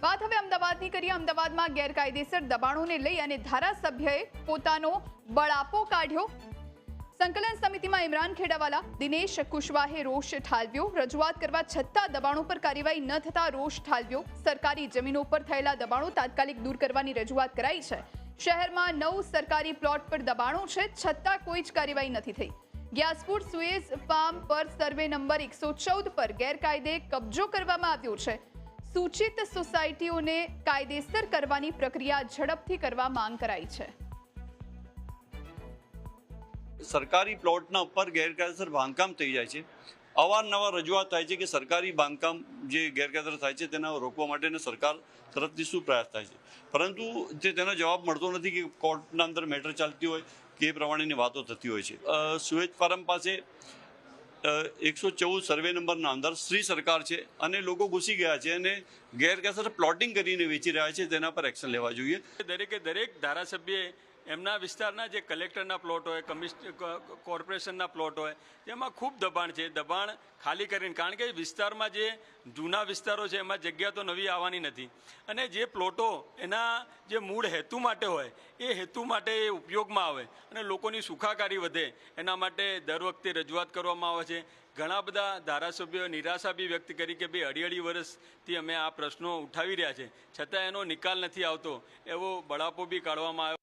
વાત હવે અમદાવાદની કરીએ। અમદાવાદમાં ગેરકાયદેસર દબાણોને લઈ અને ધારાસભ્યએ પોતાનો બળાપો કાઢ્યો। સંકલન સમિતિમાં ઇમરાન ખેડાવાલા, દિનેશ કુશવાહે રોષ ઠાલવ્યો। રજૂઆત કરવા છતાં દબાણો પર કાર્યવાહી ન થતા રોષ ઠાલવ્યો। સરકારી જમીનો પર થયેલા દબાણો તાત્કાલિક દૂર કરવાની રજૂઆત કરાઈ છે। શહેરમાં 9 સરકારી પ્લોટ પર દબાણો છે, છતાં કોઈ જ કાર્યવાહી નથી થઈ। ગ્યાસપુર સુએઝ ફાર્મ પર સર્વે નંબર 114 પર ગેરકાયદે કબજો કરવામાં આવ્યો છે। સૂચિત સોસાયટીઓને કાયદેસર કરવાની પ્રક્રિયા ઝડપથી કરવા માંગ કરાઈ છે। સરકારી પ્લોટના ઉપર ગેરકાયદેસર બાંધકામ થઈ જાય છે। અવારનવાર રજૂઆત થાય છે કે સરકારી બાંધકામ જે ગેરકાયદેસર થાય છે તેના રોકવા માટે સરકાર તરફથી શું પ્રયાસ થાય છે, પરંતુ તેનો જવાબ મળતો નથી કે કોર્ટના અંદર મેટર ચાલતી હોય કે એ પ્રમાણેની વાતો થતી હોય છે। સુએજ ફાર્મ પાસે 114 સર્વે નંબરના અંદર શ્રી સરકાર છે અને લોકો ઘૂસી ગયા છે અને ગેરકાયદેસર પ્લોટિંગ કરીને વેચી રહ્યા છે, તેના પર એક્શન લેવા જોઈએ। દરેકે દરેક ધારાસભ્યએ એમના વિસ્તારના જે કલેક્ટરના પ્લોટ હોય, કોર્પોરેશનના પ્લોટ હોય, તેમાં ખૂબ દબાણ છે। દબાણ ખાલી કરીને, કારણ કે વિસ્તારમાં જે જૂના વિસ્તારો છે એમાં જગ્યા તો નવી આવવાની નથી, અને જે પ્લોટો એના જે મૂળ હેતુ માટે હોય એ હેતુ માટે એ ઉપયોગમાં આવે અને લોકોની સુખાકારી વધે, એના માટે દર વખતે રજૂઆત કરવામાં આવે છે। ઘણા બધા ધારાસભ્યોએ નિરાશા બી વ્યક્ત કરી કે ભાઈ અઢી વર્ષથી અમે આ પ્રશ્નો ઉઠાવી રહ્યા છે, છતાં એનો નિકાલ નથી આવતો, એવો બળાપો બી કાઢવામાં આવ્યો।